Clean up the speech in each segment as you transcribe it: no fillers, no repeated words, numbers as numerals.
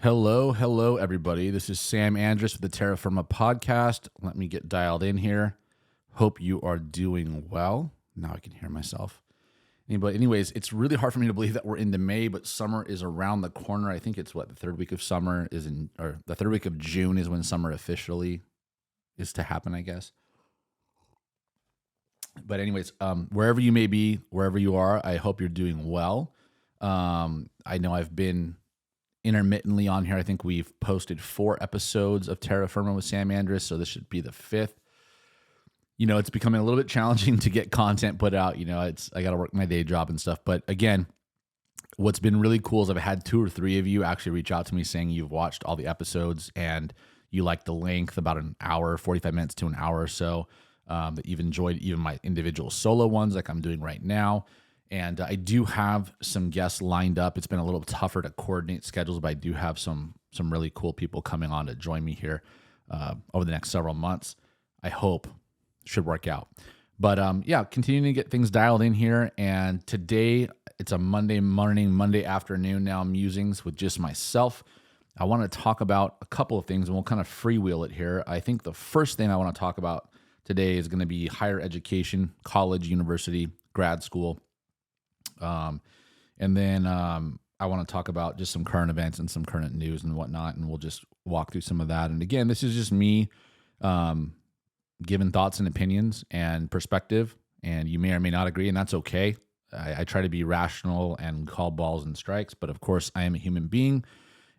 Hello, everybody. This is Sam Andrus with the Terra Firma podcast. Let me get dialed in here. Hope you are doing well. Now I can hear myself. But anyways, it's really hard for me to believe that we're into May, but summer is around the corner. I think it's the third week of summer or the third week of June is when summer officially is to happen, I guess. But anyways, wherever you may be, wherever you are, I hope you're doing well. I know I've been intermittently on here. I think we've posted 4 episodes of Terra Firma with Sam Andrus, so this should be the 5th. It's becoming a little bit challenging to get content put out. I got to work my day job and stuff. But again, what's been really cool is I've had 2 or 3 of you actually reach out to me saying you've watched all the episodes and you like the length, about an hour, 45 minutes to an hour or so, that you've enjoyed even my individual solo ones like I'm doing right now. And I do have some guests lined up. It's been a little tougher to coordinate schedules, but I do have some really cool people coming on to join me here over the next several months. I hope should work out. But continuing to get things dialed in here. And today it's a Monday morning, Monday afternoon now, musings with just myself. I want to talk about a couple of things and we'll kind of freewheel it here. I think the first thing I want to talk about today is going to be higher education, college, university, grad school. And then I want to talk about just some current events and some current news and whatnot, and we'll just walk through some of that. And again, this is just me giving thoughts and opinions and perspective, and you may or may not agree, and that's okay. I try to be rational and call balls and strikes, but of course, I am a human being,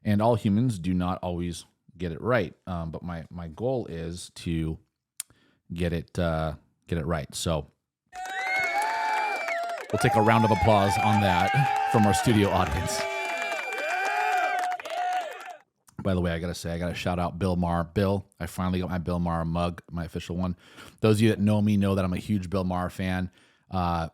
and all humans do not always get it right. But my goal is to get it right. So we'll take a round of applause on that from our studio audience. By the way, I got to shout out Bill Maher. Bill, I finally got my Bill Maher mug, my official one. Those of you that know me know that I'm a huge Bill Maher fan. Because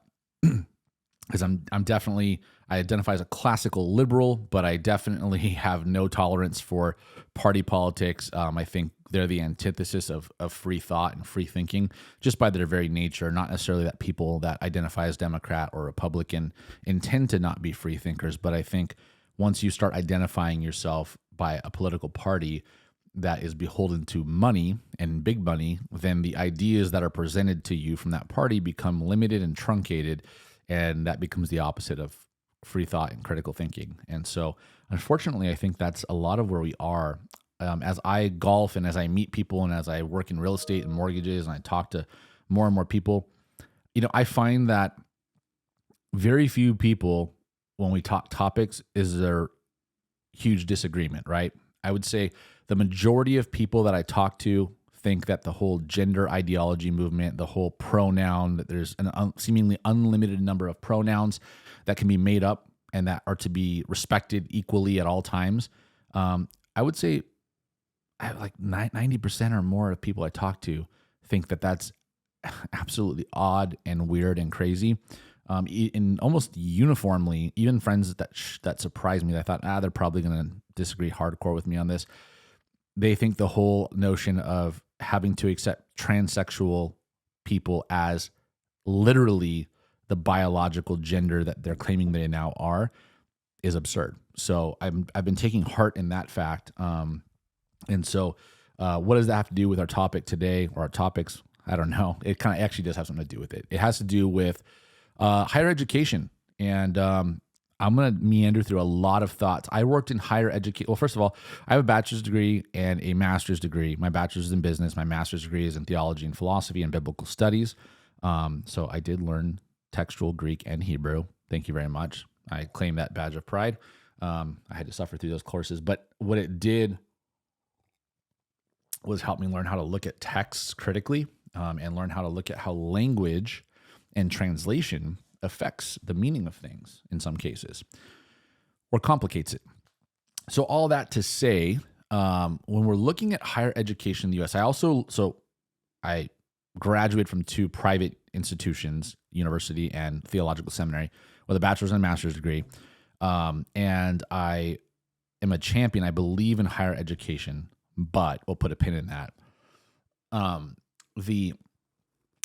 I'm definitely, I identify as a classical liberal, but I definitely have no tolerance for party politics. I think they're the antithesis of free thought and free thinking, just by their very nature. Not necessarily that people that identify as Democrat or Republican intend to not be free thinkers, but I think once you start identifying yourself by a political party that is beholden to money and big money, then the ideas that are presented to you from that party become limited and truncated, and that becomes the opposite of free thought and critical thinking. And so, unfortunately, I think that's a lot of where we are. As I golf and as I meet people and as I work in real estate and mortgages and I talk to more and more people, I find that very few people, when we talk topics, is there huge disagreement, right? I would say the majority of people that I talk to think that the whole gender ideology movement, the whole pronoun, that there's an seemingly unlimited number of pronouns that can be made up and that are to be respected equally at all times. I would say like 90% or more of people I talk to think that that's absolutely odd and weird and crazy. And almost uniformly, even friends that surprised me, that I thought, they're probably going to disagree hardcore with me on this. They think the whole notion of having to accept transsexual people as literally the biological gender that they're claiming they now are is absurd. So I've been taking heart in that fact. And so what does that have to do with our topic today or our topics? I don't know. It kind of actually does have something to do with it. It has to do with higher education. And I'm going to meander through a lot of thoughts. I worked in higher education. Well, first of all, I have a bachelor's degree and a master's degree. My bachelor's is in business. My master's degree is in theology and philosophy and biblical studies. So I did learn textual Greek and Hebrew. Thank you very much. I claim that badge of pride. I had to suffer through those courses. But what it did was help me learn how to look at texts critically and learn how to look at how language and translation affects the meaning of things in some cases or complicates it. So all that to say, when we're looking at higher education in the U.S., I graduated from 2 private institutions, university and theological seminary, with a bachelor's and a master's degree. And I am a champion. I believe in higher education, but we'll put a pin in that.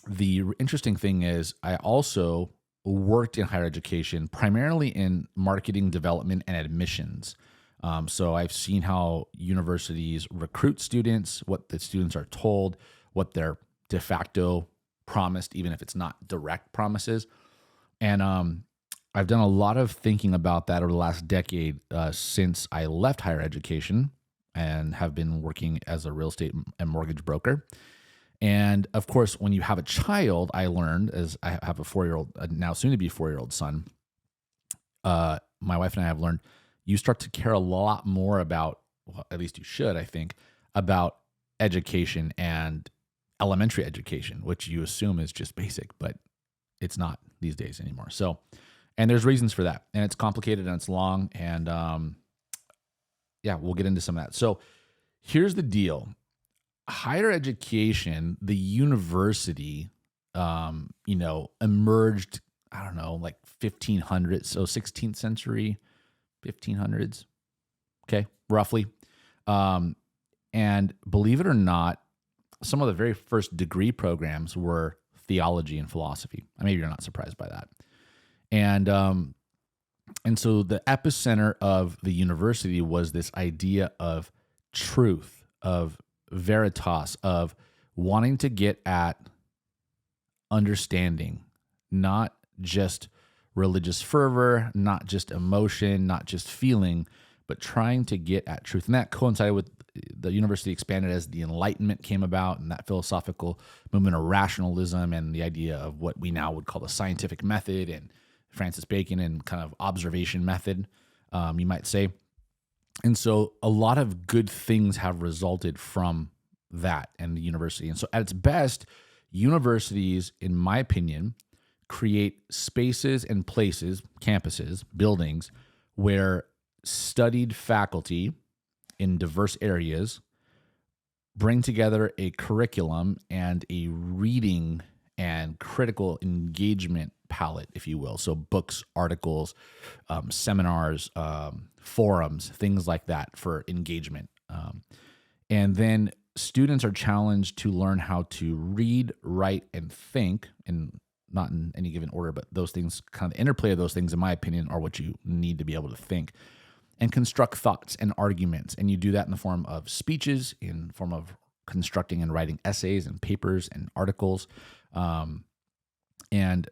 The interesting thing is I also worked in higher education, primarily in marketing development and admissions. So I've seen how universities recruit students, what the students are told, what they're de facto promised, even if it's not direct promises. And I've done a lot of thinking about that over the last decade since I left higher education and have been working as a real estate and mortgage broker. And of course, when you have a child, I learned, as I have a 4-year-old, now soon to be 4-year-old son, my wife and I have learned you start to care a lot more about, well, at least you should, I think, about education and elementary education, which you assume is just basic, but it's not these days anymore. So, and there's reasons for that, and it's complicated and it's long, and yeah, we'll get into some of that. So here's the deal. Higher education, the university, emerged, I don't know, like 1500s, so 16th century, 1500s, okay, roughly. And believe it or not, some of the very first degree programs were theology and philosophy. Maybe you're not surprised by that. And so the epicenter of the university was this idea of truth, of veritas, of wanting to get at understanding, not just religious fervor, not just emotion, not just feeling, but trying to get at truth. And that coincided with the university expanded as the Enlightenment came about, and that philosophical movement of rationalism and the idea of what we now would call the scientific method and Francis Bacon and kind of observation method, you might say. And so a lot of good things have resulted from that and the university. And so at its best, universities, in my opinion, create spaces and places, campuses, buildings, where studied faculty in diverse areas bring together a curriculum and a reading and critical engagement palette, if you will. So books, articles, seminars, forums, things like that for engagement. And then students are challenged to learn how to read, write, and think, and not in any given order, but those things, kind of the interplay of those things, in my opinion, are what you need to be able to think and construct thoughts and arguments. And you do that in the form of speeches, in the form of constructing and writing essays and papers and articles. And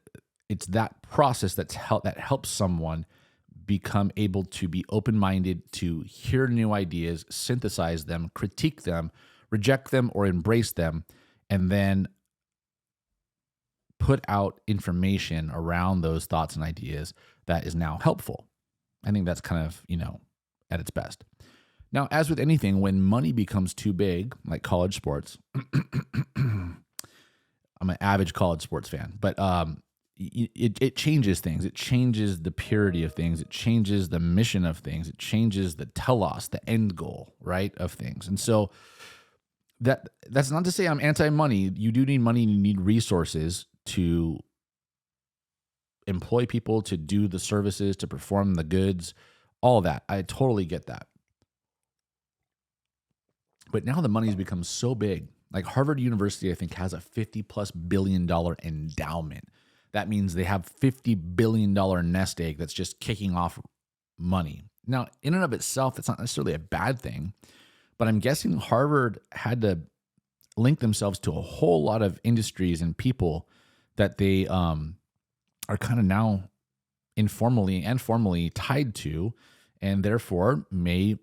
it's that process that helps someone become able to be open-minded, to hear new ideas, synthesize them, critique them, reject them, or embrace them, and then put out information around those thoughts and ideas that is now helpful. I think that's kind of, at its best. Now, as with anything, when money becomes too big, like college sports, I'm an avid college sports fan, but it changes things. It changes the purity of things. It changes the mission of things. It changes the telos, the end goal, right, of things. And so that's not to say I'm anti-money. You do need money and you need resources to employ people, to do the services, to perform the goods, all that. I totally get that. But now the money's become so big. Like Harvard University, I think, has a $50+ billion endowment. That means they have $50 billion nest egg that's just kicking off money. Now, in and of itself, it's not necessarily a bad thing, but I'm guessing Harvard had to link themselves to a whole lot of industries and people that they are kind of now informally and formally tied to, and therefore may,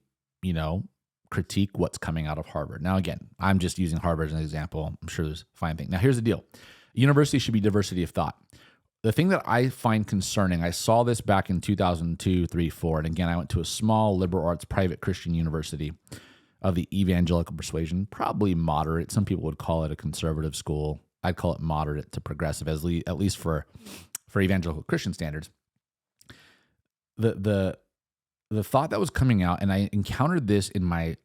critique what's coming out of Harvard. Now, again, I'm just using Harvard as an example. I'm sure there's fine things. Now, here's the deal. University should be diversity of thought. The thing that I find concerning, I saw this back in 2002, 3, 4, and again, I went to a small liberal arts private Christian university of the evangelical persuasion, probably moderate. Some people would call it a conservative school. I'd call it moderate to progressive, at least for evangelical Christian standards. The thought that was coming out, and I encountered this in my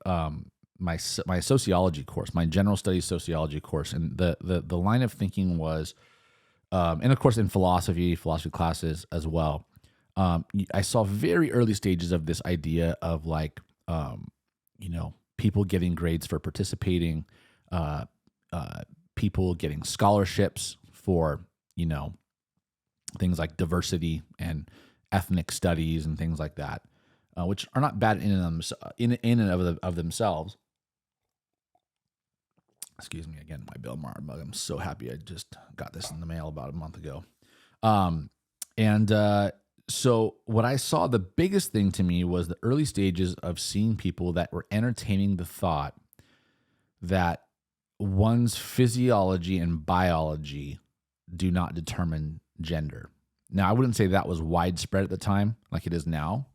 my sociology course, my general studies sociology course, and the line of thinking was, and of course in philosophy classes as well. I saw very early stages of this idea of like, people getting grades for participating, people getting scholarships for, things like diversity and ethnic studies and things like that. which are not bad in and of themselves. Excuse me again, my Bill Maher mug. I'm so happy I just got this in the mail about a month ago. So what I saw, the biggest thing to me was the early stages of seeing people that were entertaining the thought that one's physiology and biology do not determine gender. Now, I wouldn't say that was widespread at the time like it is now,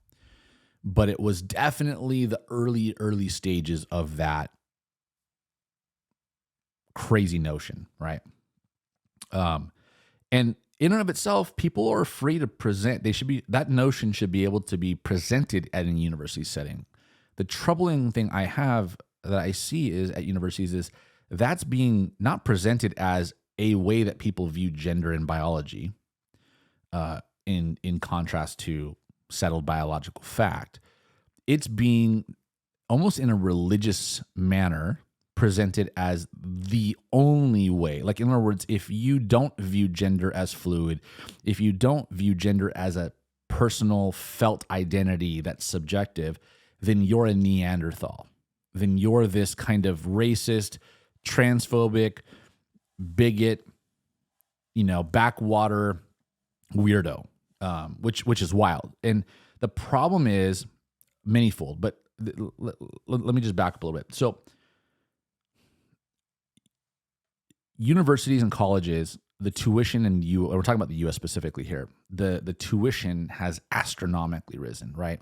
but it was definitely the early stages of that crazy notion, right? And in and of itself, people are free to present. That notion should be able to be presented at a university setting. The troubling thing that I see is at universities is that's being not presented as a way that people view gender and biology, in contrast to settled biological fact. It's being almost in a religious manner presented as the only way. Like, in other words, if you don't view gender as fluid, if you don't view gender as a personal felt identity that's subjective, then you're a Neanderthal. Then you're this kind of racist, transphobic, bigot, backwater weirdo, which is wild. And the problem is manyfold, but let me just back up a little bit. So universities and colleges, the tuition we're talking about the U.S. specifically here, the tuition has astronomically risen, right?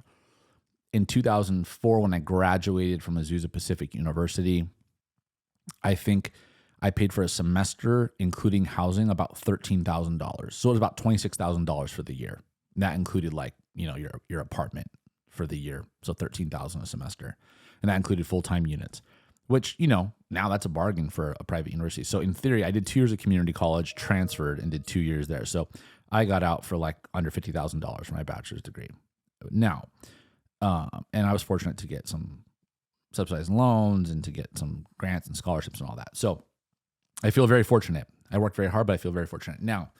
In 2004, when I graduated from Azusa Pacific University, I think I paid for a semester, including housing, about $13,000. So it was about $26,000 for the year. And that included your apartment for the year. So $13,000 a semester. And that included full-time units, which, now that's a bargain for a private university. So in theory, I did 2 years of community college, transferred, and did 2 years there. So I got out for under $50,000 for my bachelor's degree. Now, and I was fortunate to get some subsidized loans and to get some grants and scholarships and all that. So I feel very fortunate. I worked very hard, but I feel very fortunate. Now,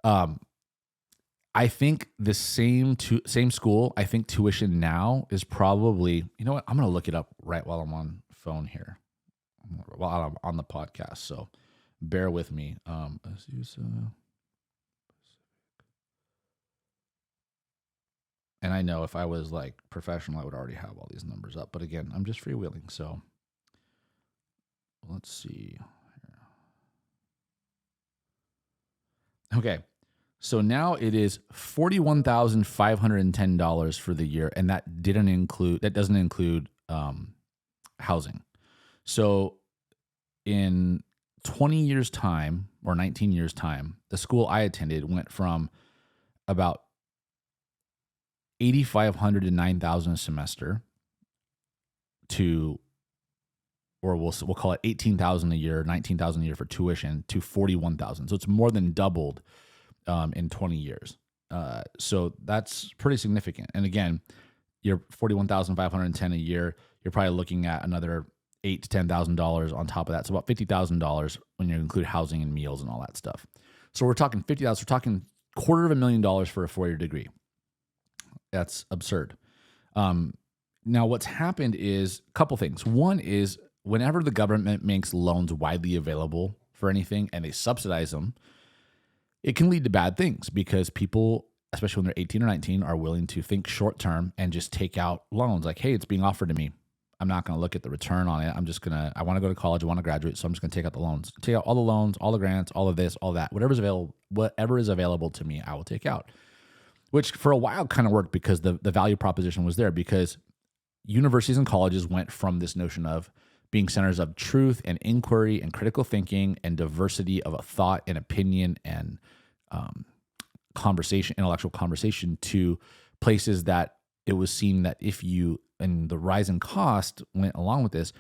I think the same school, I think tuition now is probably, you know what? I'm going to look it up right while I'm on phone here, while I'm on the podcast. So bear with me. Azusa. And I know if I was professional, I would already have all these numbers up. But again, I'm just freewheeling. So let's see. Okay. So now it is $41,510 for the year. And that doesn't include housing. So in 20 years time or 19 years time, the school I attended went from about $8,500 to $9,000 a semester to, or we'll call it $18,000 a year, $19,000 a year for tuition, to $41,000. So it's more than doubled in 20 years. So that's pretty significant. And again, you're $41,510 a year. You're probably looking at another $8,000 to $10,000 on top of that. So about $50,000 when you include housing and meals and all that stuff. So we're talking $50,000. We're talking $250,000 for a 4-year degree. That's absurd. Now, what's happened is a couple things. One is whenever the government makes loans widely available for anything and they subsidize them, it can lead to bad things because people, especially when they're 18 or 19, are willing to think short term and just take out loans. Like, hey, it's being offered to me. I'm not going to look at the return on it. I want to go to college. I want to graduate. So I'm just going to take out the loans. Take out all the loans, all the grants, all of this, all that. Whatever is available to me, I will take out. Which for a while kind of worked because the value proposition was there, because universities and colleges went from this notion of being centers of truth and inquiry and critical thinking and diversity of a thought and opinion and intellectual conversation, to places that it was seen that and the rise in cost went along with this,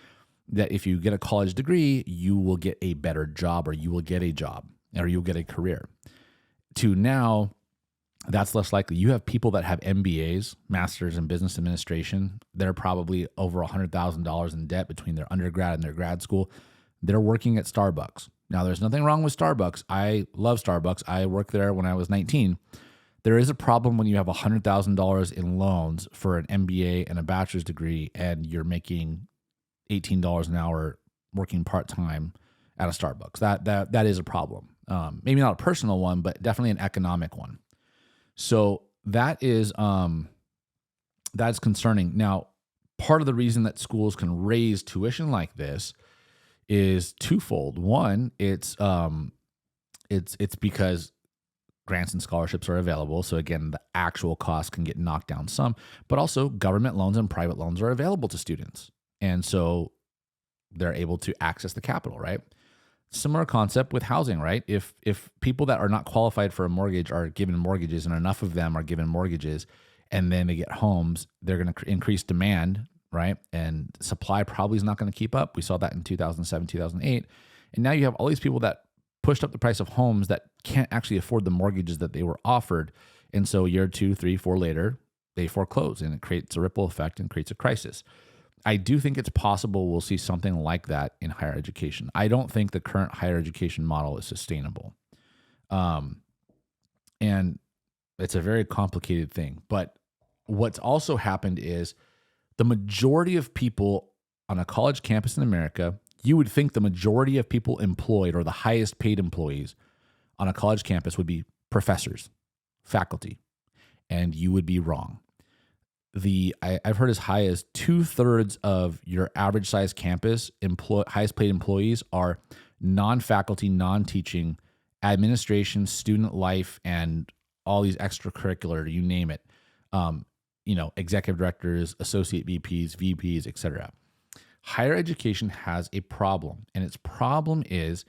that if you get a college degree, you will get a better job, or you will get a job, or you'll get a career. To now, that's less likely. You have people that have MBAs, Masters in Business Administration. They're probably over $100,000 in debt between their undergrad and their grad school. They're working at Starbucks. Now, there's nothing wrong with Starbucks. I love Starbucks. I worked there when I was 19. There is a problem when you have $100,000 in loans for an MBA and a bachelor's degree, and you're making $18 an hour working part-time at a Starbucks. That is a problem. Maybe not a personal one, but definitely an economic one. So that's concerning. Now, part of the reason that schools can raise tuition like this is twofold. One, it's because grants and scholarships are available. So again, the actual cost can get knocked down some, but also government loans and private loans are available to students. And so they're able to access the capital, right? Similar concept with housing, right? If people that are not qualified for a mortgage are given mortgages, and enough of them are given mortgages, and then they get homes, they're going to increase demand, right? And supply probably is not going to keep up. We saw that in 2007, 2008. And now you have all these people that pushed up the price of homes that can't actually afford the mortgages that they were offered. And so a year, 2, 3, 4 later, they foreclose, and it creates a ripple effect and creates a crisis. I do think it's possible we'll see something like that in higher education. I don't think the current higher education model is sustainable. And it's a very complicated thing. But what's also happened is the majority of people on a college campus in America, you would think the majority of people employed, or the highest paid employees on a college campus, would be professors, faculty, and you would be wrong. I've heard as high as 2/3 of your average size campus highest paid employees are non-faculty, non-teaching, administration, student life, and all these extracurricular, you name it. Executive directors, associate VPs, etc. Higher education has a problem, and its problem is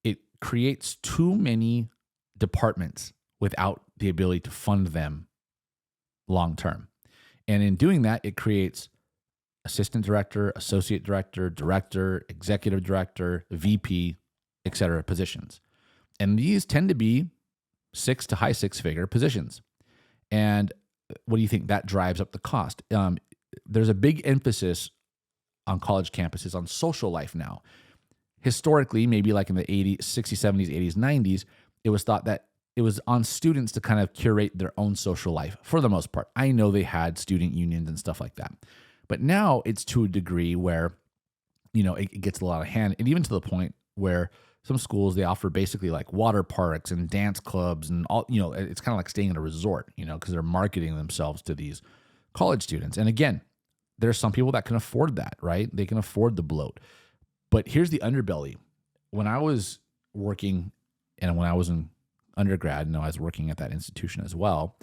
it creates too many departments without the ability to fund them long term. And in doing that, it creates assistant director, associate director, director, executive director, VP, etc. positions. And these tend to be 6 to high 6-figure positions. And what do you think? That drives up the cost. There's a big emphasis on college campuses on social life now. Historically, maybe like in the 80s, 60s, 70s, 80s, 90s, it was thought that it was on students to kind of curate their own social life for the most part. I know they had student unions and stuff like that. But now it's to a degree where, it gets a lot of hand, and even to the point where some schools, they offer basically like water parks and dance clubs and all, it's kind of like staying at a resort, because they're marketing themselves to these college students. And again, there's some people that can afford that, right? They can afford the bloat. But here's the underbelly. When I was working and when I was in undergrad, I was working at that institution as well,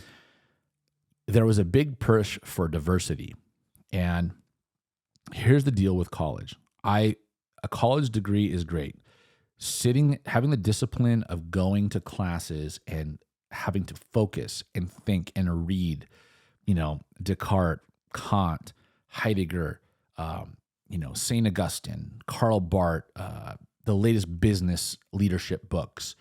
there was a big push for diversity. And here's the deal with college. A college degree is great. Having the discipline of going to classes and having to focus and think and read, Descartes, Kant, Heidegger, St. Augustine, Karl Barth, the latest business leadership books,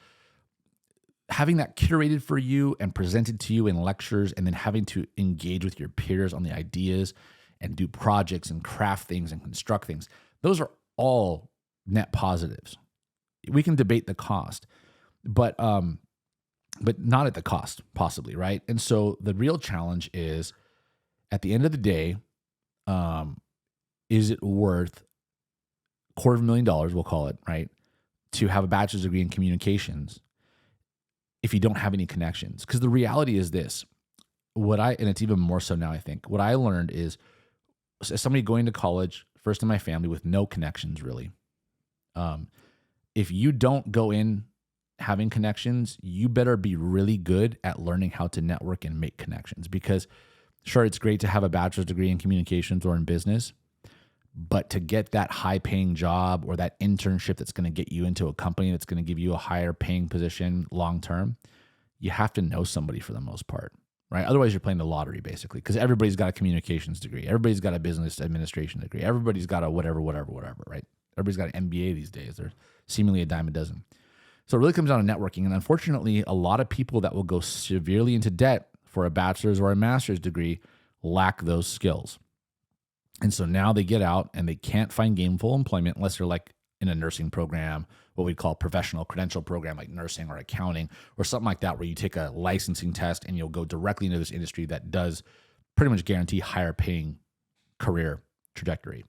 having that curated for you and presented to you in lectures, and then having to engage with your peers on the ideas and do projects and craft things and construct things. Those are all net positives. We can debate the cost, but not at the cost, possibly, right? And so the real challenge is, at the end of the day, is it worth $250,000, we'll call it, right, to have a bachelor's degree in communications if you don't have any connections? Because the reality is this, and it's even more so now, I think, what I learned is, as somebody going to college, first in my family with no connections really, if you don't go in having connections, you better be really good at learning how to network and make connections. Because sure, it's great to have a bachelor's degree in communications or in business, but to get that high paying job or that internship that's going to get you into a company that's going to give you a higher paying position long term, you have to know somebody for the most part, right? Otherwise, you're playing the lottery basically, because everybody's got a communications degree. Everybody's got a business administration degree. Everybody's got a whatever, right? Everybody's got an MBA these days. They're seemingly a dime a dozen. So it really comes down to networking. And unfortunately, a lot of people that will go severely into debt for a bachelor's or a master's degree lack those skills. And so now they get out and they can't find gainful employment unless they're like in a nursing program, what we call professional credential program like nursing or accounting or something like that, where you take a licensing test and you'll go directly into this industry that does pretty much guarantee higher paying career trajectory.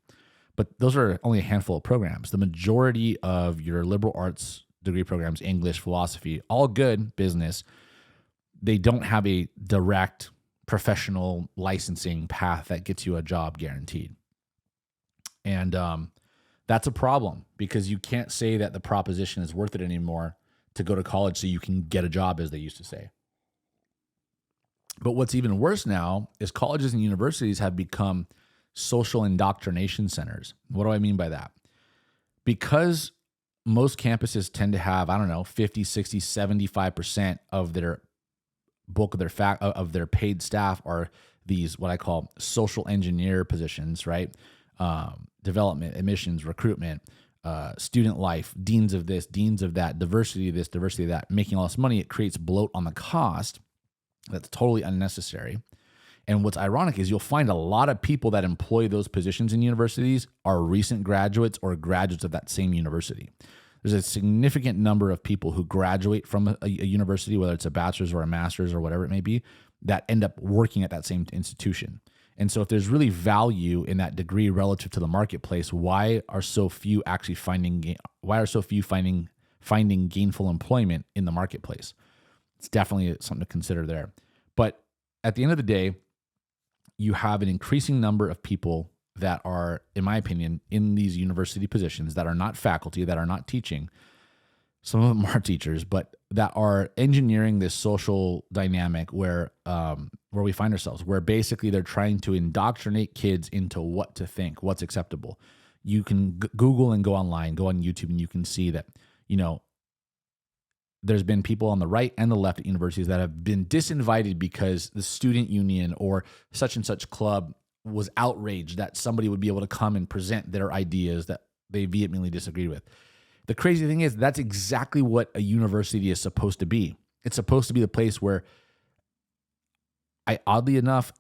But those are only a handful of programs. The majority of your liberal arts degree programs, English, philosophy, all good business, they don't have a direct professional licensing path that gets you a job guaranteed. And that's a problem, because you can't say that the proposition is worth it anymore to go to college so you can get a job, as they used to say. But what's even worse now is colleges and universities have become social indoctrination centers. What do I mean by that? Because most campuses tend to have, 50, 60, 75% of their bulk of their paid staff are these, what I call social engineer positions, right? Development, admissions, recruitment, student life, deans of this, deans of that, diversity of this, diversity of that, making all this money. It creates bloat on the cost that's totally unnecessary. And what's ironic is you'll find a lot of people that employ those positions in universities are recent graduates or graduates of that same university. There's a significant number of people who graduate from a university, whether it's a bachelor's or a master's or whatever it may be, that end up working at that same institution. And so if there's really value in that degree relative to the marketplace, why are so few actually finding gainful employment in the marketplace? It's definitely something to consider there. But at the end of the day, you have an increasing number of people that are, in my opinion, in these university positions that are not faculty, that are not teaching. Some of them are teachers, but that are engineering this social dynamic where we find ourselves, where basically they're trying to indoctrinate kids into what to think, what's acceptable. You can Google and go online, go on YouTube, and you can see that, there's been people on the right and the left at universities that have been disinvited because the student union or such and such club was outraged that somebody would be able to come and present their ideas that they vehemently disagreed with. The crazy thing is that's exactly what a university is supposed to be. It's supposed to be the place where, oddly enough,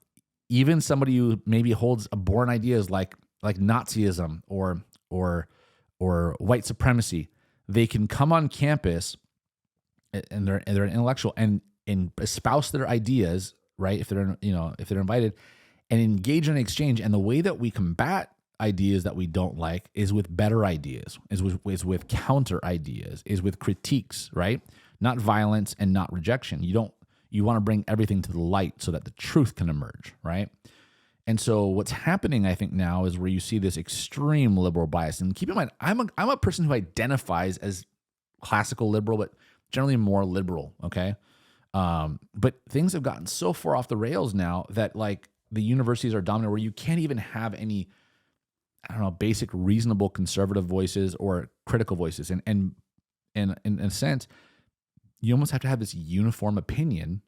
even somebody who maybe holds abhorrent ideas like Nazism or white supremacy, they can come on campus and they're an intellectual and espouse their ideas, right? If they're invited, and engage in an exchange. And the way that we combat ideas that we don't like is with better ideas, is with counter ideas, is with critiques, right? Not violence and not rejection. You want to bring everything to the light so that the truth can emerge, right? And so what's happening, I think, now is where you see this extreme liberal bias. And keep in mind, I'm a person who identifies as classical liberal, but generally more liberal, okay? But things have gotten so far off the rails now that the universities are dominant where you can't even have any, basic reasonable conservative voices or critical voices. And in a sense, you almost have to have this uniform opinion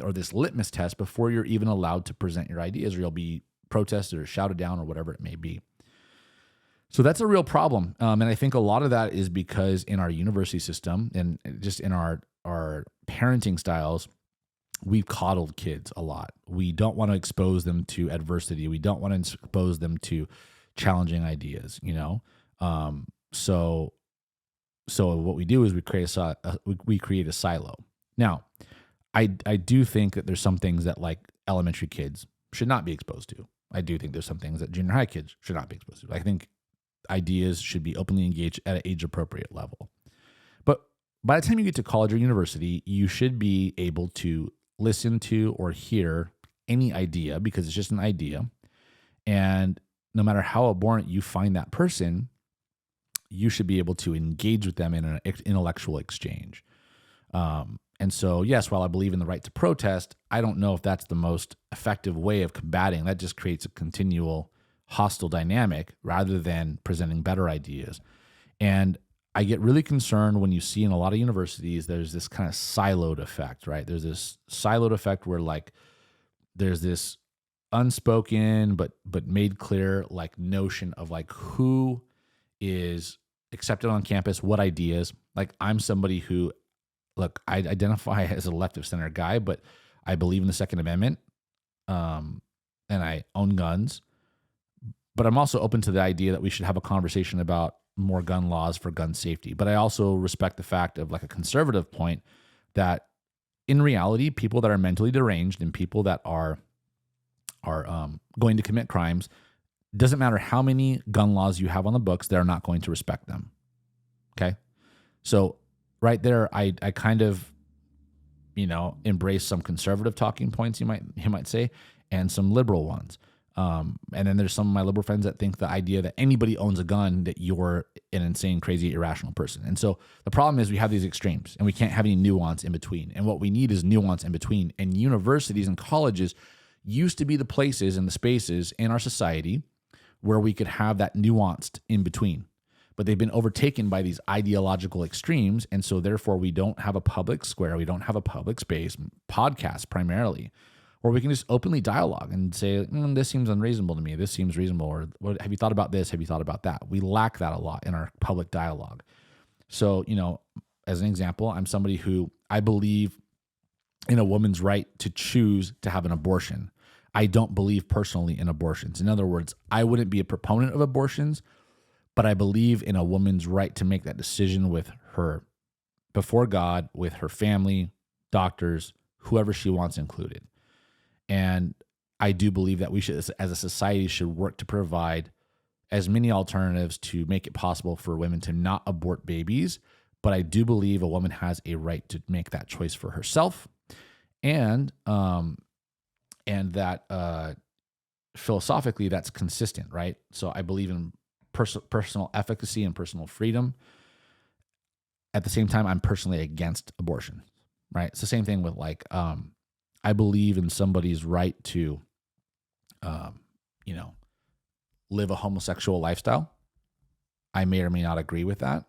or this litmus test before you're even allowed to present your ideas, or you'll be protested or shouted down or whatever it may be. So that's a real problem. And I think a lot of that is because in our university system and just in our parenting styles, we've coddled kids a lot. We don't want to expose them to adversity. We don't want to expose them to challenging ideas, So what we do is we create a silo. Now, I do think that there's some things that elementary kids should not be exposed to. I do think there's some things that junior high kids should not be exposed to. I think ideas should be openly engaged at an age-appropriate level. But by the time you get to college or university, you should be able to listen to or hear any idea, because it's just an idea. And no matter how abhorrent you find that person, you should be able to engage with them in an intellectual exchange. And so, yes, while I believe in the right to protest, I don't know if that's the most effective way of combating. That just creates a continual hostile dynamic rather than presenting better ideas. And I get really concerned when you see in a lot of universities, there's this kind of siloed effect, right? There's this siloed effect where there's this unspoken but made clear notion of who is accepted on campus, what ideas. I'm somebody who, I identify as a left of center guy, but I believe in the Second Amendment, and I own guns. But I'm also open to the idea that we should have a conversation about more gun laws for gun safety. But I also respect the fact of like a conservative point that in reality, people that are mentally deranged and people that are going to commit crimes, doesn't matter how many gun laws you have on the books, they're not going to respect them. Okay. So right there, I kind of, embrace some conservative talking points, you might say, and some liberal ones. And then there's some of my liberal friends that think the idea that anybody owns a gun, that you're an insane, crazy, irrational person. And so the problem is we have these extremes and we can't have any nuance in between. And what we need is nuance in between. And universities and colleges used to be the places and the spaces in our society where we could have that nuanced in between. But they've been overtaken by these ideological extremes. And so therefore we don't have a public square. We don't have a public space, podcasts primarily, where we can just openly dialogue and say, this seems unreasonable to me. This seems reasonable. Or what, have you thought about this? Have you thought about that? We lack that a lot in our public dialogue. So, as an example, I'm somebody who I believe in a woman's right to choose to have an abortion. I don't believe personally in abortions. In other words, I wouldn't be a proponent of abortions, but I believe in a woman's right to make that decision with her, before God, with her family, doctors, whoever she wants included. And I do believe that we should, as a society, should work to provide as many alternatives to make it possible for women to not abort babies. But I do believe a woman has a right to make that choice for herself, and that philosophically that's consistent, right? So I believe in personal efficacy and personal freedom. At the same time, I'm personally against abortion, right? It's the same thing with I believe in somebody's right to, live a homosexual lifestyle. I may or may not agree with that,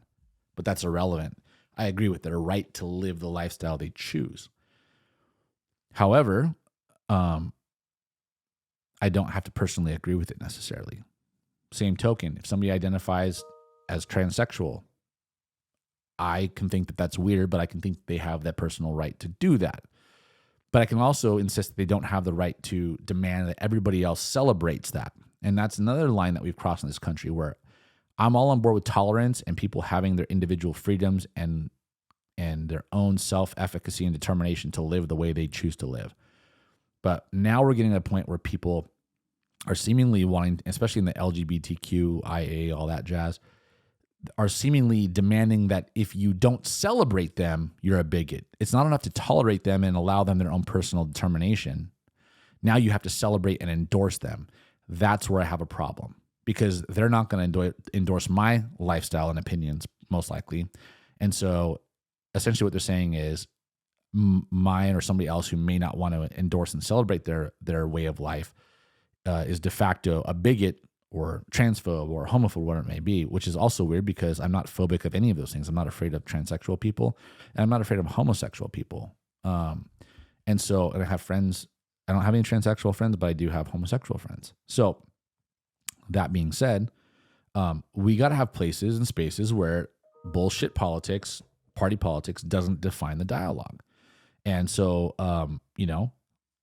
but that's irrelevant. I agree with their right to live the lifestyle they choose. However, I don't have to personally agree with it necessarily. Same token, if somebody identifies as transsexual, I can think that that's weird, but I can think they have that personal right to do that. But I can also insist that they don't have the right to demand that everybody else celebrates that. And that's another line that we've crossed in this country, where I'm all on board with tolerance and people having their individual freedoms and their own self-efficacy and determination to live the way they choose to live. But now we're getting to a point where people are seemingly wanting, especially in the LGBTQIA, all that jazz, are seemingly demanding that if you don't celebrate them, you're a bigot. It's not enough to tolerate them and allow them their own personal determination. Now you have to celebrate and endorse them. That's where I have a problem, because they're not going to endorse my lifestyle and opinions, most likely. And so essentially what they're saying is mine or somebody else who may not want to endorse and celebrate their way of life is de facto a bigot or transphobe or homophobe, whatever it may be, which is also weird because I'm not phobic of any of those things. I'm not afraid of transsexual people, and I'm not afraid of homosexual people. And I have friends. I don't have any transsexual friends, but I do have homosexual friends. So that being said, we got to have places and spaces where bullshit politics, party politics, doesn't define the dialogue. And so,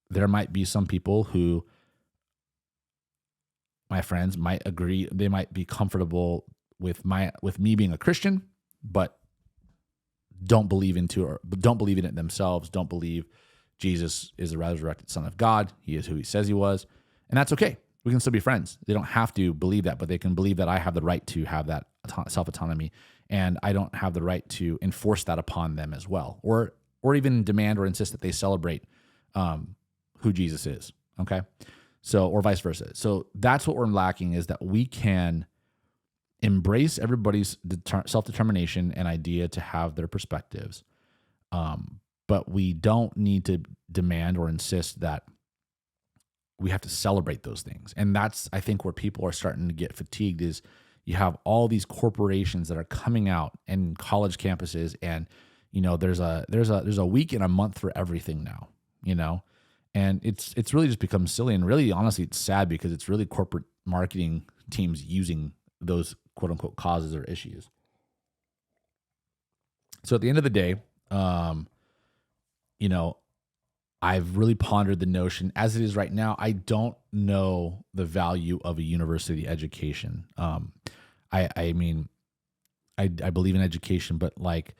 there might be some people who, my friends, might agree. They might be comfortable with me being a Christian, but don't believe in it themselves. Don't believe Jesus is the resurrected Son of God. He is who he says he was, and that's okay. We can still be friends. They don't have to believe that, but they can believe that I have the right to have that self-autonomy, and I don't have the right to enforce that upon them as well, or even demand or insist that they celebrate who Jesus is. Okay. So, or vice versa. So that's what we're lacking, is that we can embrace everybody's self-determination and idea to have their perspectives. But we don't need to demand or insist that we have to celebrate those things. And that's, I think, where people are starting to get fatigued, is you have all these corporations that are coming out in college campuses, and, there's a week and a month for everything now, and it's really just become silly. And really, honestly, it's sad because it's really corporate marketing teams using those quote unquote causes or issues. So at the end of the day, I've really pondered the notion as it is right now. I don't know the value of a university education. I mean, I believe in education, but like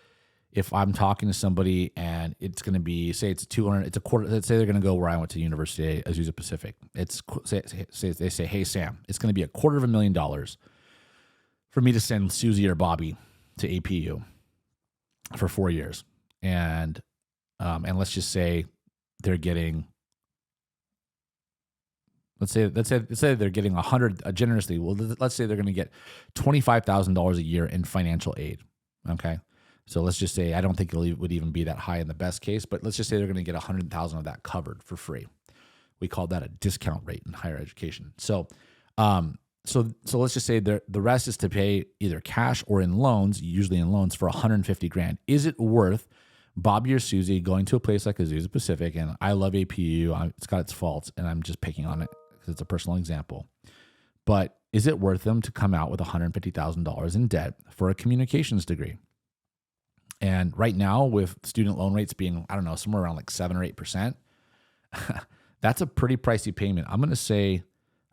if I'm talking to somebody and it's going to be, say it's 200, it's a quarter, let's say they're going to go where I went to University of Azusa Pacific. It's say they say, hey Sam, it's going to be $250,000 for me to send Susie or Bobby to APU for 4 years. And let's just say they're getting, let's say they're getting 100 generously. Well, let's say they're going to get $25,000 a year in financial aid. Okay. So let's just say, I don't think it would even be that high in the best case, but let's just say they're going to get 100,000 of that covered for free. We call that a discount rate in higher education. So let's just say the rest is to pay either cash or in loans, usually in loans, for $150,000. Is it worth Bobby or Susie going to a place like Azusa Pacific? And I love APU. It's got its faults, and I'm just picking on it because it's a personal example. But is it worth them to come out with $150,000 in debt for a communications degree? And right now, with student loan rates being, I don't know, somewhere around like 7 or 8%, that's a pretty pricey payment. I'm going to say,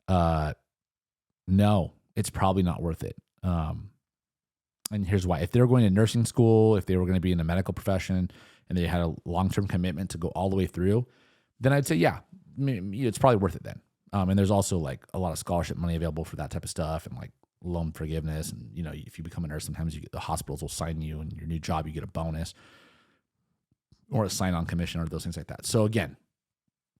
no, it's probably not worth it. And here's why. If they were going to nursing school, if they were going to be in the medical profession, and they had a long-term commitment to go all the way through, then I'd say, yeah, it's probably worth it then. And there's also like a lot of scholarship money available for that type of stuff, and like loan forgiveness. And, if you become a nurse, sometimes the hospitals will sign you, and your new job, you get a bonus or a sign-on commission or those things like that. So again,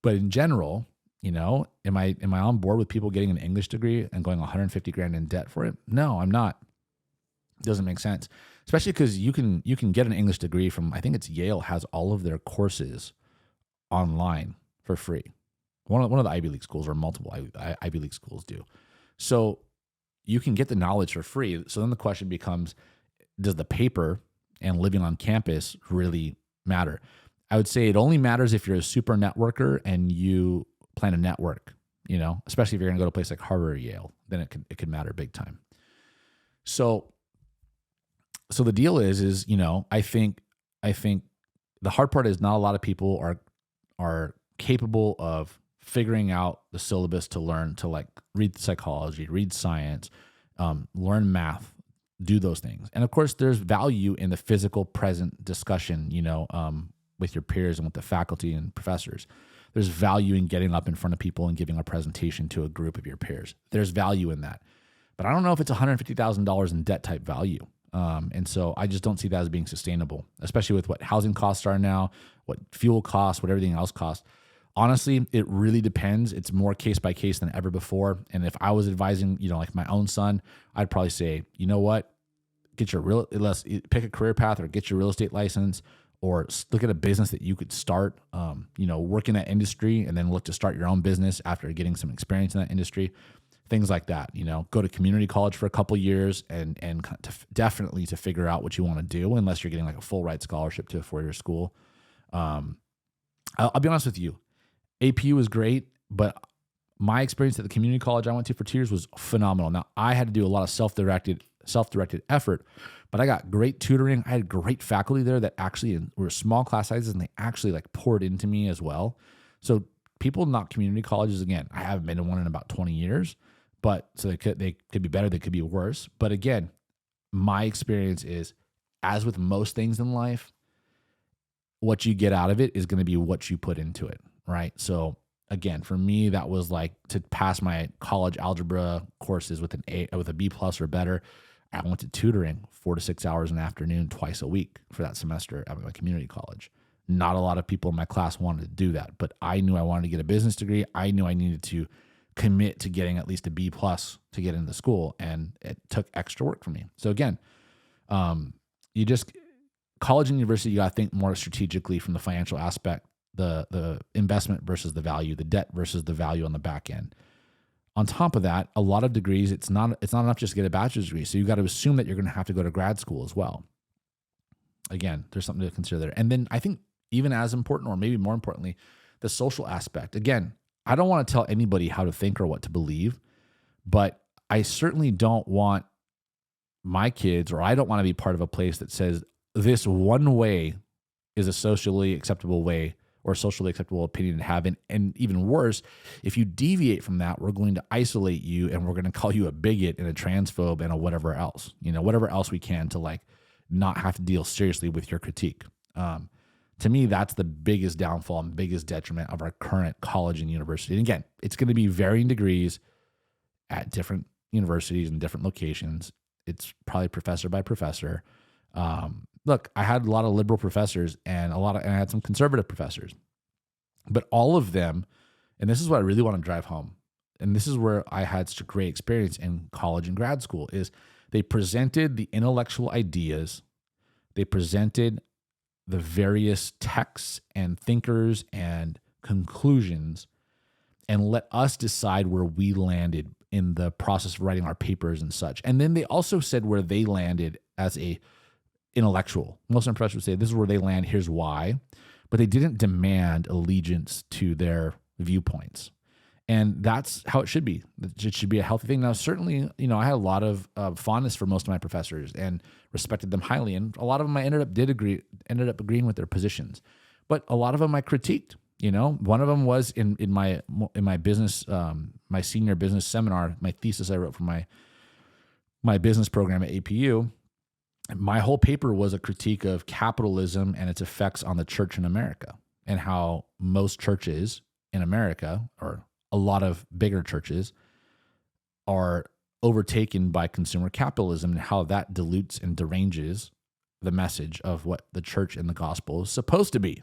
but in general, am I on board with people getting an English degree and going $150,000 in debt for it? No, I'm not. It doesn't make sense, especially because you can get an English degree from, I think it's Yale has all of their courses online for free. One of the Ivy League schools, or multiple Ivy League schools do. So you can get the knowledge for free. So then the question becomes, does the paper and living on campus really matter? I would say it only matters if you're a super networker and you plan a network, especially if you're going to go to a place like Harvard or Yale, then it could matter big time. So the deal is, I think the hard part is not a lot of people are capable of figuring out the syllabus to learn to like read psychology, read science, learn math, do those things. And of course, there's value in the physical present discussion, with your peers and with the faculty and professors. There's value in getting up in front of people and giving a presentation to a group of your peers. There's value in that. But I don't know if it's $150,000 in debt type value. And so I just don't see that as being sustainable, especially with what housing costs are now, what fuel costs, what everything else costs. Honestly, it really depends. It's more case by case than ever before. And if I was advising, like my own son, I'd probably say, you know what, pick a career path or get your real estate license, or look at a business that you could start, work in that industry and then look to start your own business after getting some experience in that industry. Things like that, go to community college for a couple years and definitely to figure out what you want to do, unless you're getting like a full ride scholarship to a 4-year school. I'll be honest with you. APU was great, but my experience at the community college I went to for 2 years was phenomenal. Now, I had to do a lot of self-directed effort, but I got great tutoring. I had great faculty there that actually were small class sizes, and they actually like poured into me as well. So people not community colleges, again, I haven't been to one in about 20 years, but so they could be better, they could be worse. But again, my experience is, as with most things in life, what you get out of it is going to be what you put into it, right? So again, for me, that was like to pass my college algebra courses with a B+ or better. I went to tutoring 4 to 6 hours an afternoon twice a week for that semester at my community college. Not a lot of people in my class wanted to do that, but I knew I wanted to get a business degree. I knew I needed to commit to getting at least a B+ to get into school, and it took extra work for me. So again, college and university, you got to think more strategically from the financial aspect, the investment versus the value, the debt versus the value on the back end. On top of that, a lot of degrees, it's not enough just to get a bachelor's degree. So you got to assume that you're going to have to go to grad school as well. Again, there's something to consider there. And then I think even as important, or maybe more importantly, the social aspect. Again, I don't want to tell anybody how to think or what to believe, but I certainly don't want my kids, or I don't want to be part of a place that says this one way is a socially acceptable way, or socially acceptable opinion to have. And even worse, if you deviate from that, we're going to isolate you and we're going to call you a bigot and a transphobe and a whatever else, whatever else we can to like not have to deal seriously with your critique. To me, that's the biggest downfall and biggest detriment of our current college and university. And again, it's going to be varying degrees at different universities and different locations. It's probably professor by professor. Look, I had a lot of liberal professors and I had some conservative professors, but all of them, and this is what I really want to drive home, and this is where I had such a great experience in college and grad school, is they presented the intellectual ideas, they presented the various texts and thinkers and conclusions, and let us decide where we landed in the process of writing our papers and such. And then they also said where they landed as a intellectual. Most of my professors would say, this is where they land, here's why. But they didn't demand allegiance to their viewpoints. And that's how it should be. It should be a healthy thing. Now, certainly, I had a lot of fondness for most of my professors and respected them highly. And a lot of them I ended up agreeing with their positions. But a lot of them I critiqued. One of them was in my business, my senior business seminar, my thesis I wrote for my business program at APU. My whole paper was a critique of capitalism and its effects on the church in America, and how most churches in America, or a lot of bigger churches, are overtaken by consumer capitalism, and how that dilutes and deranges the message of what the church and the gospel is supposed to be.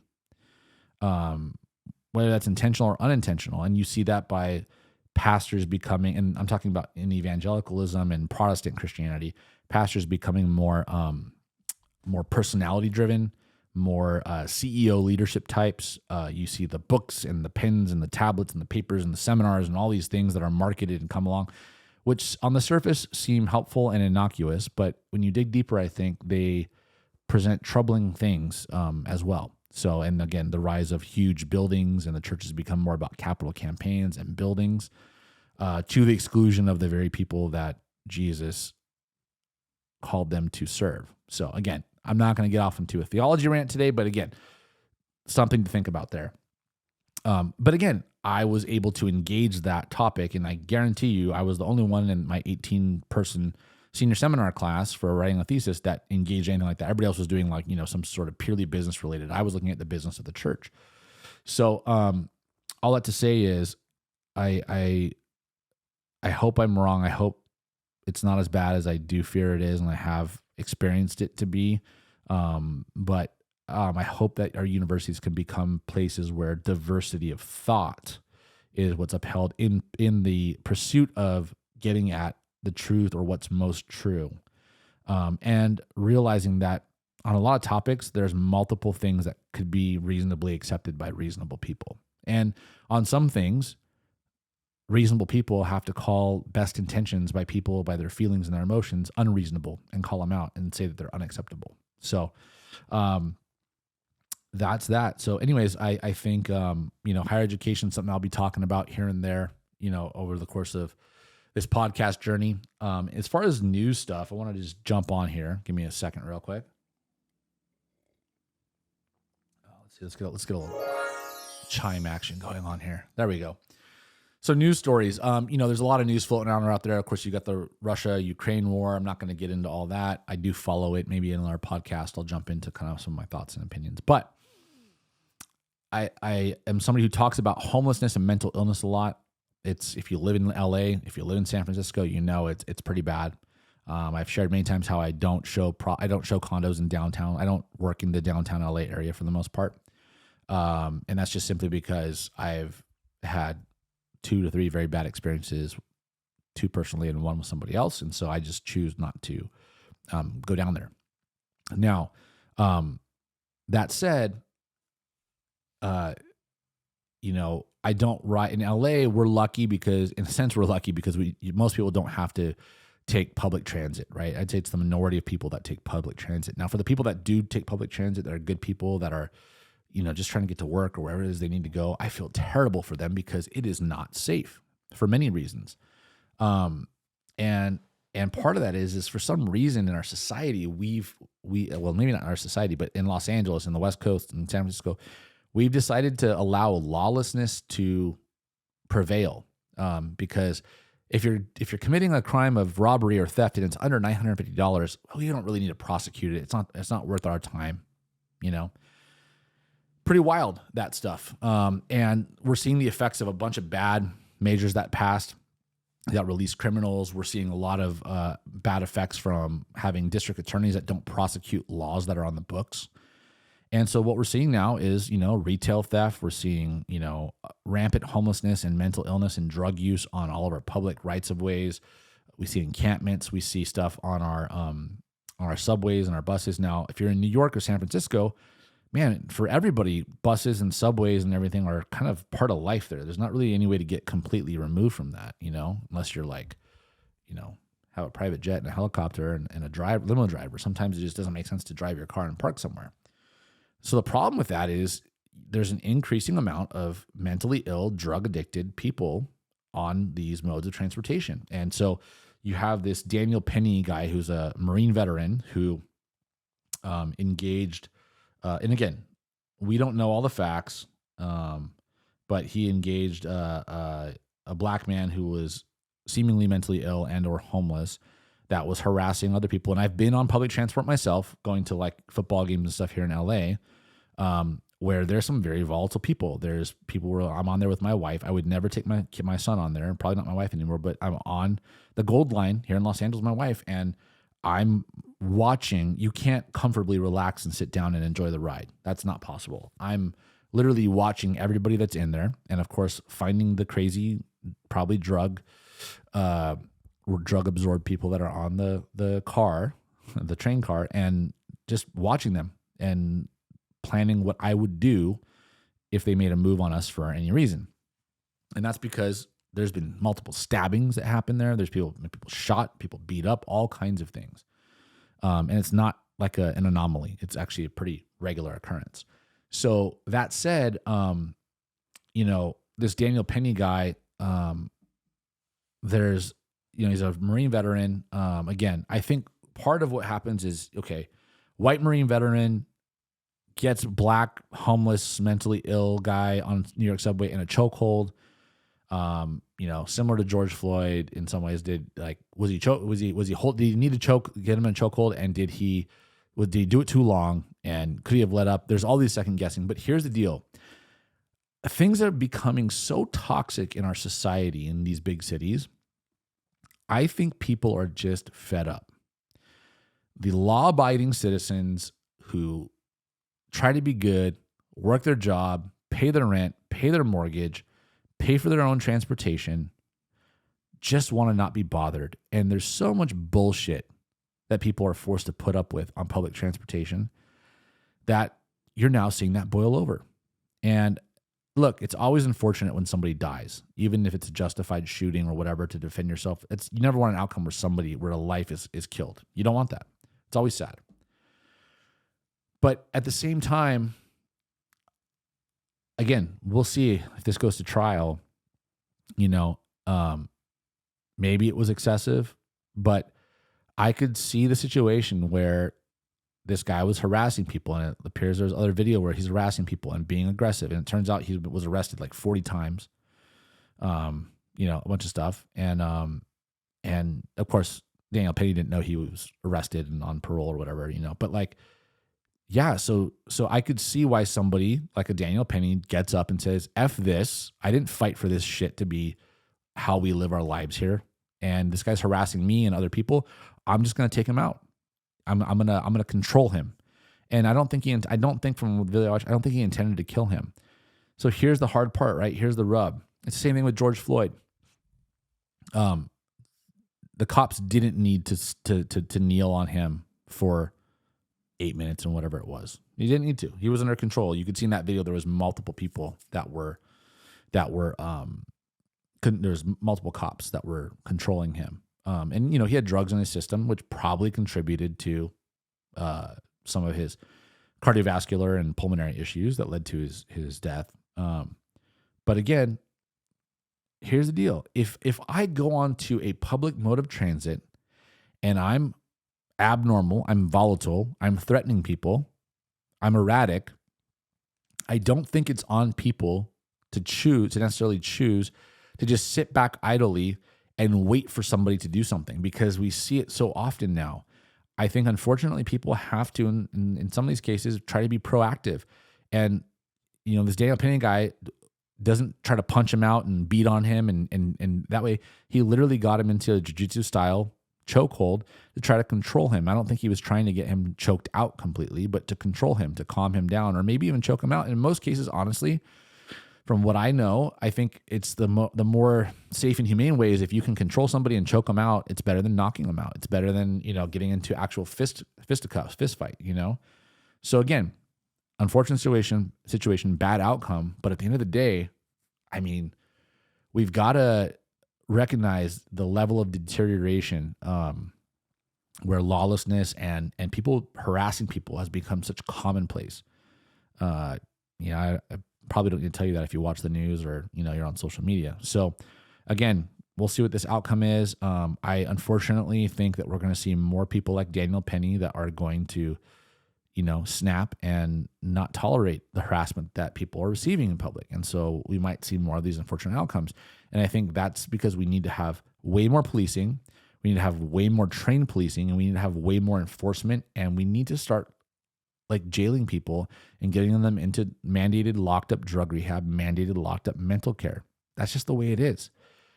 Whether that's intentional or unintentional. And you see that by pastors becoming, and I'm talking about in evangelicalism and Protestant Christianity, pastors becoming more personality driven, more CEO leadership types. You see the books and the pens and the tablets and the papers and the seminars and all these things that are marketed and come along, which on the surface seem helpful and innocuous, but when you dig deeper, I think they present troubling things as well. So, and again, the rise of huge buildings, and the churches become more about capital campaigns and buildings, to the exclusion of the very people that Jesus called them to serve. So again, I'm not going to get off into a theology rant today, but again, something to think about there. But again, I was able to engage that topic, and I guarantee you, I was the only one in my 18-person senior seminar class for writing a thesis that engaged anything like that. Everybody else was doing like, some sort of purely business related. I was looking at the business of the church. So all that to say is I hope I'm wrong. I hope it's not as bad as I do fear it is, and I have experienced it to be. But I hope that our universities can become places where diversity of thought is what's upheld in the pursuit of getting at the truth, or what's most true. And realizing that on a lot of topics, there's multiple things that could be reasonably accepted by reasonable people. And on some things, reasonable people have to call best intentions by people, by their feelings and their emotions, unreasonable, and call them out and say that they're unacceptable. So that's that. So anyways, I think, higher education is something I'll be talking about here and there, over the course of this podcast journey. As far as news stuff, I want to just jump on here. Give me a second real quick. Let's get a little chime action going on here. There we go. So news stories, there's a lot of news floating around out there. Of course, you got the Russia-Ukraine war. I'm not going to get into all that. I do follow it. Maybe in our podcast, I'll jump into kind of some of my thoughts and opinions. But I am somebody who talks about homelessness and mental illness a lot. It's, if you live in LA, if you live in San Francisco, it's pretty bad. I've shared many times how I don't show condos in downtown. I don't work in the downtown LA area for the most part. And that's just simply because I've had 2 to 3 very bad experiences, 2 personally and 1 with somebody else. And so I just choose not to go down there. Now, that said, I don't ride in LA. We're lucky because, in a sense, most people don't have to take public transit, right? I'd say it's the minority of people that take public transit. Now, for the people that do take public transit, that are good people that are, just trying to get to work or wherever it is they need to go, I feel terrible for them because it is not safe for many reasons. And part of that is for some reason in our society, maybe not in our society, but in Los Angeles, in the West Coast, in San Francisco, we've decided to allow lawlessness to prevail, because if you're committing a crime of robbery or theft and it's under $950, well, you don't really need to prosecute it. It's not worth our time, you know. Pretty wild, that stuff. And we're seeing the effects of a bunch of bad measures that passed that release criminals. We're seeing a lot of bad effects from having district attorneys that don't prosecute laws that are on the books. And so what we're seeing now is, retail theft. We're seeing, rampant homelessness and mental illness and drug use on all of our public rights of ways. We see encampments. We see stuff on our subways and our buses. Now, if you're in New York or San Francisco, man, for everybody, buses and subways and everything are kind of part of life there. There's not really any way to get completely removed from that, unless you're like, have a private jet and a helicopter and a limo driver. Sometimes it just doesn't make sense to drive your car and park somewhere. So the problem with that is there's an increasing amount of mentally ill, drug-addicted people on these modes of transportation. And so you have this Daniel Penny guy who's a Marine veteran who engaged, and again, we don't know all the facts, but he engaged a black man who was seemingly mentally ill and or homeless that was harassing other people. And I've been on public transport myself, going to like football games and stuff here in LA, where there's some very volatile people. There's people where I'm on there with my wife. I would never take my son on there, and probably not my wife anymore, but I'm on the Gold Line here in Los Angeles with my wife, and I'm watching. You can't comfortably relax and sit down and enjoy the ride. That's not possible. I'm literally watching everybody that's in there, and of course, finding the crazy, probably drug absorbed people that are on the car, the train car, and just watching them and planning what I would do if they made a move on us for any reason. And that's because there's been multiple stabbings that happen there. There's people shot, people beat up, all kinds of things. And it's not like an anomaly. It's actually a pretty regular occurrence. So that said, this Daniel Penny guy, he's a Marine veteran. Again, I think part of what happens is, okay, white Marine veteran gets black, homeless, mentally ill guy on New York subway in a chokehold. Similar to George Floyd in some ways. Did he need to get him in a chokehold? And did he do it too long? And could he have let up? There's all these second guessing. But here's the deal. Things are becoming so toxic in our society in these big cities. I think people are just fed up. The law-abiding citizens who try to be good, work their job, pay their rent, pay their mortgage, pay for their own transportation, just want to not be bothered. And there's so much bullshit that people are forced to put up with on public transportation that you're now seeing that boil over. And look, it's always unfortunate when somebody dies, even if it's a justified shooting or whatever to defend yourself. You never want an outcome where a life is killed. You don't want that. It's always sad. But at the same time, again, we'll see if this goes to trial. Maybe it was excessive, but I could see the situation where this guy was harassing people, and it appears there's other video where he's harassing people and being aggressive, and it turns out he was arrested like 40 times, a bunch of stuff, and of course Daniel Penny didn't know he was arrested and on parole or whatever, but like, yeah, so I could see why somebody like a Daniel Penny gets up and says, F this, I didn't fight for this shit to be how we live our lives here, and this guy's harassing me and other people, I'm just going to take him out. I'm gonna control him, and I don't think from the video I watched, I don't think he intended to kill him. So here's the hard part, right? Here's the rub. It's the same thing with George Floyd. The cops didn't need to kneel on him for 8 minutes and whatever it was. He didn't need to. He was under control. You could see in that video there was multiple people there's multiple cops that were controlling him. And he had drugs in his system, which probably contributed to some of his cardiovascular and pulmonary issues that led to his death. But again, here's the deal. If I go onto a public mode of transit and I'm abnormal, I'm volatile, I'm threatening people, I'm erratic, I don't think it's on people to necessarily choose to just sit back idly and wait for somebody to do something, because we see it so often now. I think, unfortunately, people have to, in some of these cases, try to be proactive. And, this Daniel Penny guy doesn't try to punch him out and beat on him. And that way, he literally got him into a jiu-jitsu style chokehold to try to control him. I don't think he was trying to get him choked out completely, but to control him, to calm him down, or maybe even choke him out. In most cases, honestly, from what I know, I think it's the more safe and humane way is if you can control somebody and choke them out, it's better than knocking them out. It's better than, getting into actual fisticuffs, fist fight, So again, unfortunate situation, bad outcome. But at the end of the day, I mean, we've got to recognize the level of deterioration where lawlessness and people harassing people has become such commonplace. I probably don't need to tell you that if you watch the news or, you're on social media. So again, we'll see what this outcome is. I unfortunately think that we're going to see more people like Daniel Penny that are going to, snap and not tolerate the harassment that people are receiving in public. And so we might see more of these unfortunate outcomes. And I think that's because we need to have way more policing. We need to have way more trained policing, and we need to have way more enforcement. And we need to start jailing people and getting them into mandated locked up drug rehab, mandated locked up mental care. That's just the way it is.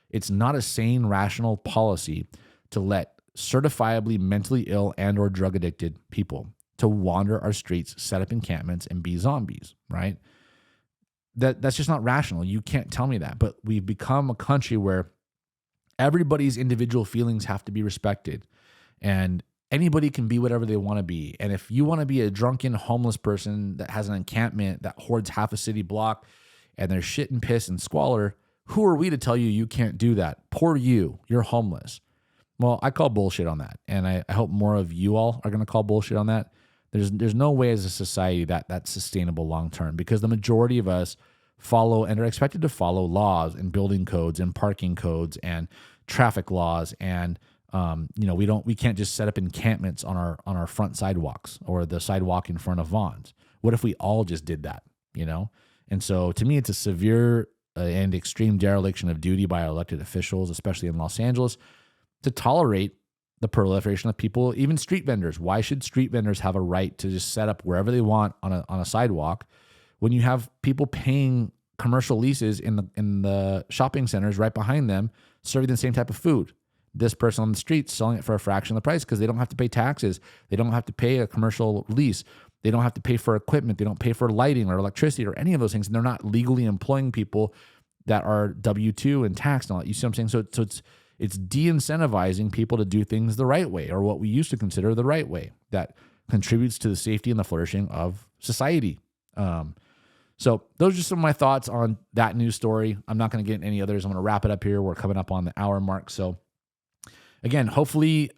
It's not a sane, rational policy to let certifiably mentally ill and or drug addicted people to wander our streets, set up encampments, and be zombies, right? That's just not rational. You can't tell me that. But we've become a country where everybody's individual feelings have to be respected, and anybody can be whatever they want to be. And if you want to be a drunken homeless person that has an encampment that hoards half a city block and there's shit and piss and squalor, who are we to tell you can't do that? Poor you, you're homeless. Well, I call bullshit on that. And I hope more of you all are going to call bullshit on that. There's no way as a society that's sustainable long-term, because the majority of us follow and are expected to follow laws and building codes and parking codes and traffic laws. And we can't just set up encampments on our front sidewalks or the sidewalk in front of Vaughn's. What if we all just did that? And so to me, it's a severe and extreme dereliction of duty by our elected officials, especially in Los Angeles, to tolerate the proliferation of people, even street vendors. Why should street vendors have a right to just set up wherever they want on a sidewalk when you have people paying commercial leases in the shopping centers right behind them, serving the same type of food? This person on the street selling it for a fraction of the price because they don't have to pay taxes. They don't have to pay a commercial lease. They don't have to pay for equipment. They don't pay for lighting or electricity or any of those things. And they're not legally employing people that are W-2 and taxed and all that. You see what I'm saying? So it's de-incentivizing people to do things the right way, or what we used to consider the right way, that contributes to the safety and the flourishing of society. So those are some of my thoughts on that news story. I'm not going to get into any others. I'm going to wrap it up here. We're coming up on the hour mark. So again, hopefully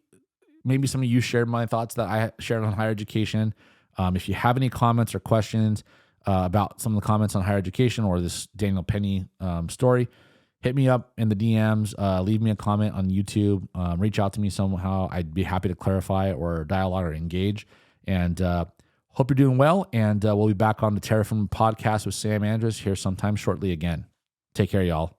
maybe some of you shared my thoughts that I shared on higher education. If you have any comments or questions about some of the comments on higher education or this Daniel Penny story, hit me up in the DMs, leave me a comment on YouTube, reach out to me somehow. I'd be happy to clarify or dialogue or engage. And hope you're doing well. And we'll be back on the Terraform podcast with Sam Andrus here sometime shortly again. Take care, y'all.